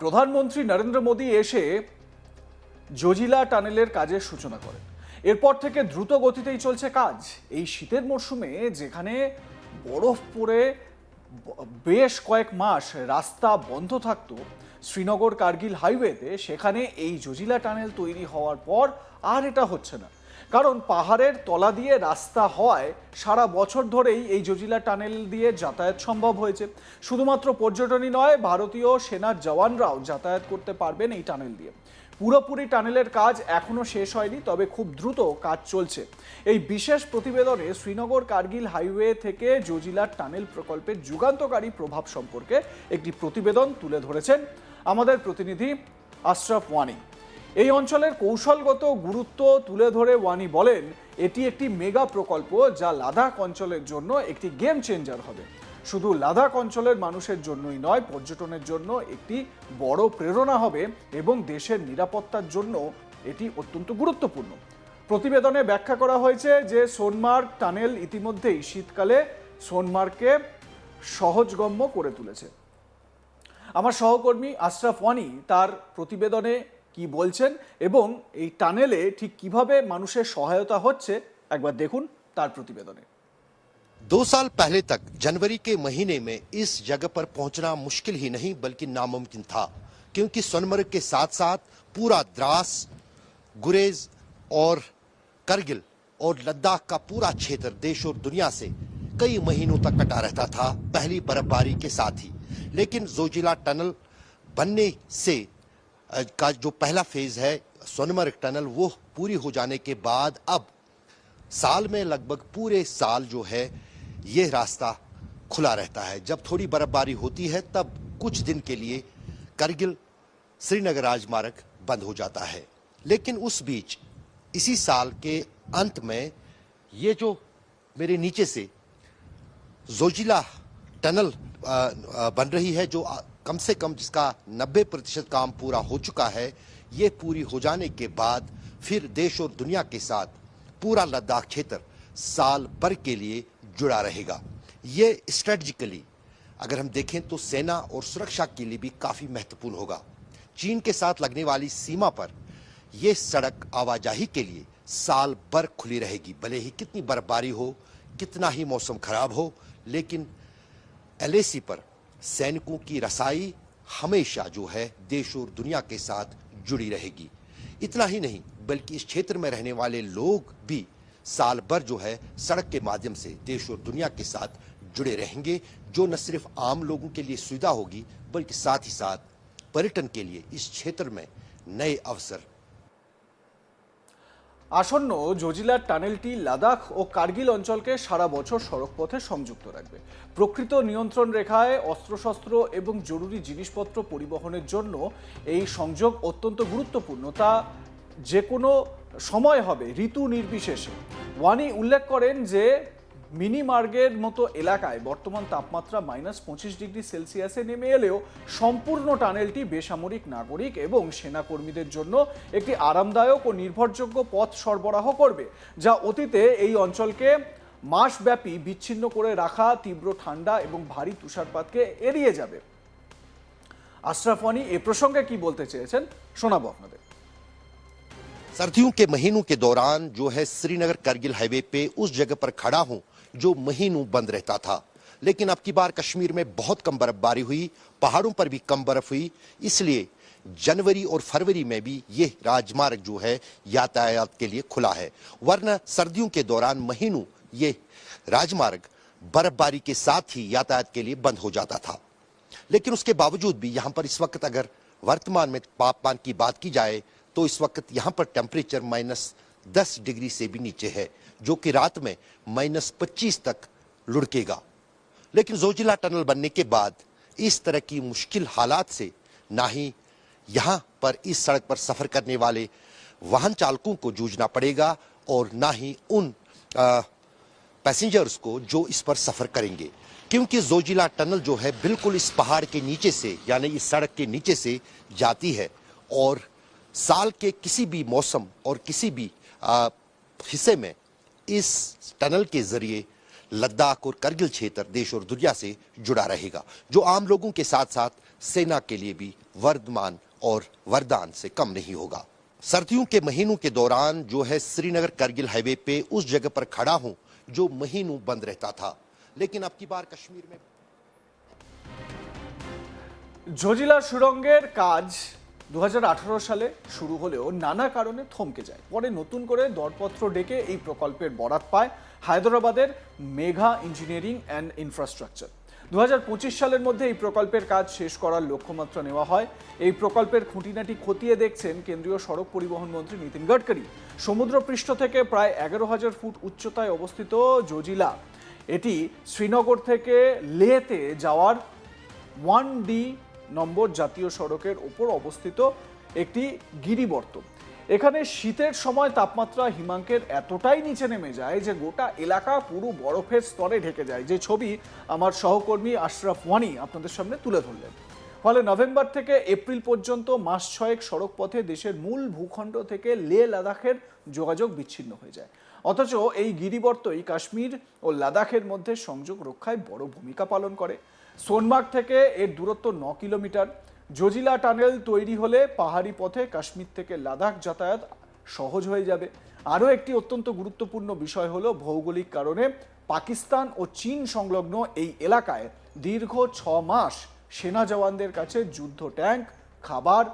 প্রধানমন্ত্রী নরেন্দ্র মোদী এসে জজিলা টানেলের কাজের সূচনা করেন। এরপর থেকে দ্রুত গতিতেই চলছে কাজ। এই শীতের মরশুমে যেখানে বরফ পড়ে বেশ কয়েক মাস রাস্তা বন্ধ থাকতো শ্রীনগর কার্গিল হাইওয়েতে, সেখানে এই জজিলা টানেল তৈরি হওয়ার পর আর এটা হচ্ছে না। কারণ পাহাড়ের তলা দিয়ে রাস্তা হওয়ায় সারা বছর ধরেই এই জজিলা টানেল দিয়ে যাতায়াত সম্ভব হয়েছে। শুধুমাত্র পর্যটনই নয়, ভারতীয় সেনার জওয়ানরাও যাতায়াত করতে পারবেন এই টানেল দিয়ে। পুরোপুরি টানেলের কাজ এখনো শেষ হয়নি, তবে খুব দ্রুত কাজ চলছে। এই বিশেষ প্রতিবেদনে শ্রীনগর কার্গিল হাইওয়ে থেকে জজিলার টানেল প্রকল্পের যুগান্তকারী প্রভাব সম্পর্কে একটি প্রতিবেদন তুলে ধরেছেন আমাদের প্রতিনিধি আশরাফ ওয়ানি। এই অঞ্চলের কৌশলগত গুরুত্ব তুলে ধরে ওয়ানি বলেন, এটি একটি মেগা প্রকল্প যা লাদাখ অঞ্চলের জন্য একটি গেম চেঞ্জার হবে। শুধু লাদাখ অঞ্চলের মানুষের জন্যই নয়, পর্যটনের জন্য একটি বড় প্রেরণা হবে এবং দেশের নিরাপত্তার জন্য এটি অত্যন্ত গুরুত্বপূর্ণ। প্রতিবেদনে ব্যাখ্যা করা হয়েছে যে সোনমার্গ টানেল ইতিমধ্যেই শীতকালে সোনমার্গকে সহজগম্য করে তুলেছে। আমার সহকর্মী আশরাফ ওয়ানি তার প্রতিবেদনে কি বলছেন এবং এই টানেলে ঠিক কিভাবে মানুষের সহায়তা হচ্ছে একবার দেখুন তার প্রতিবেদনে। 2 साल पहले तक जनवरी के महीने में इस जगह पर पहुंचना मुश्किल ही नहीं बल्कि नामुमकिन था, क्योंकि सोनमर्ग के साथ साथ पूरा द्रास, गुरेज और करगिल और लद्दाख का पूरा क्षेत्र देश और दुनिया से कई महीनों तक कटा रहता था पहली बर्फबारी के साथ ही। लेकिन जोजिला टनल बनने से का जो पहला फेज है सोनमर्ग टनल, वो पूरी हो जाने के बाद अब साल में लगभग पूरे साल जो है ये रास्ता खुला रहता है। जब थोड़ी बर्फबारी होती है तब कुछ दिन के लिए करगिल श्रीनगर राजमार्ग बंद हो जाता है। लेकिन उस बीच इसी साल के अंत में ये जो मेरे नीचे से जोजिला टनल बन रही है, जो कम से कम जिसका 90% काम पूरा हो चुका है, ये पूरी हो जाने के बाद फिर देश और दुनिया के साथ पूरा लद्दाख क्षेत्र साल भर के लिए जुड़ा रहेगा। ये स्ट्रेटजिकली अगर हम देखें तो सेना और सुरक्षा के लिए भी काफी महत्वपूर्ण होगा। चीन के साथ लगने वाली सीमा पर यह सड़क आवाजाही के लिए साल भर खुली रहेगी, भले ही कितनी बर्फबारी हो, कितना ही मौसम खराब हो, लेकिन LAC पर सैनिकों की रसाई हमेशा जो है देश और दुनिया के साथ जुड़ी रहेगी। इतना ही नहीं बल्कि इस क्षेत्र में रहने वाले लोग भी साल भर जो है सड़क के माध्यम से देश और दुनिया के साथ जुड़े रहेंगे, जो न सिर्फ आम लोगों के लिए सुविधा होगी बल्कि साथ ही साथ पर्यटन के लिए इस क्षेत्र में नए अवसर। আসন্ন জজিলার টানেলটি লাদাখ ও কার্গিল অঞ্চলকে সারা বছর সড়কপথে সংযুক্ত রাখবে। প্রকৃত নিয়ন্ত্রণ রেখায় অস্ত্রশস্ত্র এবং জরুরি জিনিসপত্র পরিবহনের জন্য এই সংযোগ অত্যন্ত গুরুত্বপূর্ণ। তা যে কোনো সময় হবে, ঋতু নির্বিশেষে। ওয়ানি উল্লেখ করেন যে মিনি মার্গের মতো এলাকায় বর্তমান তাপমাত্রা -25°C নেমে এলেও সম্পূর্ণ টানেলটি বেসামরিক, নাগরিক এবং সেনাকর্মীদের জন্য একটি আরামদায়ক ও নির্ভরযোগ্য পথ সরবরাহ করবে, যা অতীতে এই অঞ্চলকে মাসব্যাপী বিচ্ছিন্ন করে রাখা তীব্র ঠান্ডা এবং ভারী তুষারপাতকে এড়িয়ে যাবে। আশরাফ ওয়ানি এ প্রসঙ্গে কি বলতে চেয়েছেন শোনাবো আপনাদের। सर्दियों के महीनों के दौरान जो है श्रीनगर करगिल हाईवे पे उस जगह पर खड़ा हूं जो महीनों बंद रहता था, लेकिन अब की बार कश्मीर में बहुत कम बर्फबारी हुई, पहाड़ों पर भी कम बर्फ हुई, इसलिए जनवरी और फरवरी में भी ये राजमार्ग जो है यातायात के लिए खुला है। वरना सर्दियों के दौरान महीनों ये राजमार्ग बर्फबारी के साथ ही यातायात के लिए बंद हो जाता था। लेकिन उसके बावजूद भी यहाँ पर इस वक्त अगर वर्तमान में तापमान की बात की जाए तो इस वक्त यहाँ पर टेम्परेचर -10 से भी नीचे है, जो कि रात में -25 तक लुढ़केगा। लेकिन जोजिला टनल बनने के बाद इस तरह की मुश्किल हालात से ना ही यहाँ पर इस सड़क पर सफर करने वाले वाहन चालकों को जूझना पड़ेगा और ना ही उन पैसेंजर्स को जो इस पर सफर करेंगे, क्योंकि जोजिला टनल जो है बिल्कुल इस पहाड़ के नीचे से यानी इस सड़क के नीचे से जाती है और साल के किसी भी मौसम और किसी भी हिस्से में इस टनल के जरिए लद्दाख और करगिल क्षेत्र देश और दुनिया से जुड़ा रहेगा, जो आम लोगों के साथ साथ सेना के लिए भी वर्धमान और वरदान से कम नहीं होगा। सर्दियों के महीनों के दौरान जो है श्रीनगर करगिल हाईवे पे उस जगह पर खड़ा हूं जो महीनों बंद रहता था, लेकिन अब की बार कश्मीर में জজিলা সুড়ঙ্গের কাজ 2018 সালে শুরু হলেও নানা কারণে থমকে যায়। পরে নতুন করে দরপত্র ডেকে এই প্রকল্পের বরাত পায় হায়দ্রাবাদের মেঘা ইঞ্জিনিয়ারিং অ্যান্ড ইনফ্রাস্ট্রাকচার। 2025 সালের মধ্যে এই প্রকল্পের কাজ শেষ করার লক্ষ্যমাত্রা নেওয়া হয়। এই প্রকল্পের খুঁটিনাটি খতিয়ে দেখছেন কেন্দ্রীয় সড়ক পরিবহন মন্ত্রী নীতিন গডকরি। সমুদ্রপৃষ্ঠ থেকে প্রায় 11,000 ফুট উচ্চতায় অবস্থিত জজিলা, এটি শ্রীনগর থেকে লেহতে যাওয়ার 1D নম্বর জাতীয় সড়কের ওপর অবস্থিত একটি গিরিবর্ত। এখানে শীতের সময় তাপমাত্রা হিমাঙ্কের এতটাই নিচে নেমে যায় যে গোটা এলাকা পুরো বরফের স্তরে ঢেকে যায়, যে ছবি আমার সহকর্মী আশরাফ ওয়ানি আপনাদের সামনে তুলে ধরলেন। ফলে নভেম্বর থেকে এপ্রিল পর্যন্ত মাস ছয়েক সড়ক পথে দেশের মূল ভূখণ্ড থেকে লে লাদাখের যোগাযোগ বিচ্ছিন্ন হয়ে যায়। অথচ এই গিরিবর্তই কাশ্মীর ও লাদাখের মধ্যে সংযোগ রক্ষায় বড় ভূমিকা পালন করে। সোনমার্গ থেকে এর দূরত্ব 9 কিলোমিটার। জজিলা টানেল তৈরি হলে পাহাড়ি পথে কাশ্মীর থেকে লাদাখ যাতায়াত সহজ হয়ে যাবে। আরও একটি অত্যন্ত গুরুত্বপূর্ণ বিষয় হলো ভৌগোলিক কারণে পাকিস্তান ও চীন সংলগ্ন এই এলাকায় দীর্ঘ 6 মাস সেনা জওয়ানদের কাছে যুদ্ধ ট্যাঙ্ক, খাবার,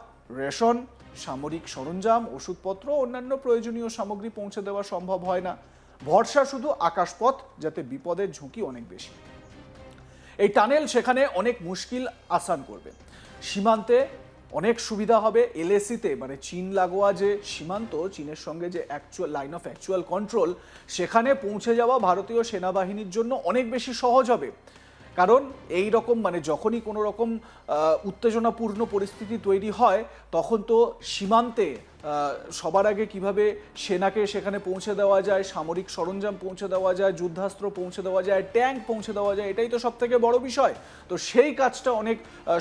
রেশন, সামরিক সরঞ্জাম, ওষুধপত্র ও অন্যান্য প্রয়োজনীয় সামগ্রী পৌঁছে দেওয়া সম্ভব হয় না। ভরসা শুধু আকাশপথ, যাতে বিপদের ঝুঁকি অনেক বেশি। এই টানেল সেখানে অনেক মুশকিল আসান করবে। সীমান্তে অনেক সুবিধা হবে। এলএসিতে মানে চীন লাগোয়া যে সীমান্ত, চীনের সঙ্গে যে actual line of actual control, সেখানে পৌঁছে যাওয়া ভারতীয় সেনাবাহিনীর জন্য অনেক বেশি সহজ হবে। কারণ এই রকম মানে যখনই কোনো রকম উত্তেজনাপূর্ণ পরিস্থিতি তৈরি হয়, তখন তো সীমান্তে সবার আগে কিভাবে সেনাকে সেখানে পৌঁছে দেওয়া যায়, সামরিক সরঞ্জাম পৌঁছে দেওয়া যায়, যুদ্ধাস্ত্র পৌঁছে দেওয়া যায়, ট্যাঙ্ক পৌঁছে দেওয়া যায়, এটাই তো সব থেকে বড় বিষয়। তো সেই কাজটা অনেক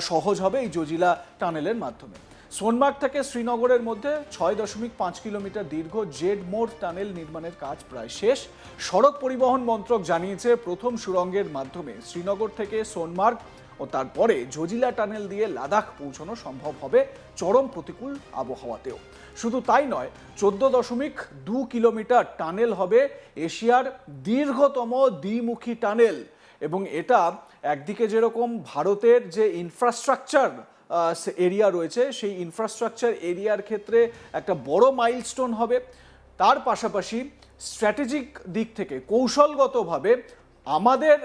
সহজ হবে এই জজিলা টানেলের মাধ্যমে। সোনমার্গ থেকে শ্রীনগরের মধ্যে 6.5 কিলোমিটার দীর্ঘ জেড মোড় টানেল নির্মাণের কাজ প্রায় শেষ। সড়ক পরিবহন মন্ত্রক জানিয়েছে প্রথম সুড়ঙ্গের মাধ্যমে শ্রীনগর থেকে সোনমার্গ ও তারপরে জজিলা টানেল দিয়ে লাদাখ পৌঁছানো সম্ভব হবে চরম প্রতিকূল আবহাওয়াতেও। শুধু তাই নয়, 14.2 কিলোমিটার টানেল হবে এশিয়ার দীর্ঘতম দ্বিমুখী টানেল। এবং এটা একদিকে যেরকম ভারতের যে ইনফ্রাস্ট্রাকচার এরিয়া রয়েছে, সেই ইনফ্রাস্ট্রাকচার এরিয়ার ক্ষেত্রে একটা বড় মাইলস্টোন হবে, তার পাশাপাশি স্ট্র্যাটেজিক দিক থেকে কৌশলগতভাবে আমাদের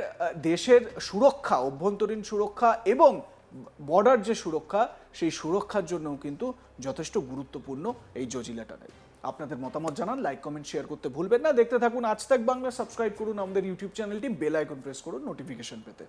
দেশের সুরক্ষা, অভ্যন্তরীণ সুরক্ষা এবং বর্ডার যে সুরক্ষা, সেই সুরক্ষার জন্যও কিন্তু যথেষ্ট গুরুত্বপূর্ণ এই জজিলা টানেল। আপনাদের মতামত জানান, লাইক কমেন্ট শেয়ার করতে ভুলবেন না। দেখতে থাকুন আজ তাক বাংলা, সাবস্ক্রাইব করুন আমাদের ইউটিউব চ্যানেলটি, বেল আইকন প্রেস করুন নোটিফিকেশন পেতে।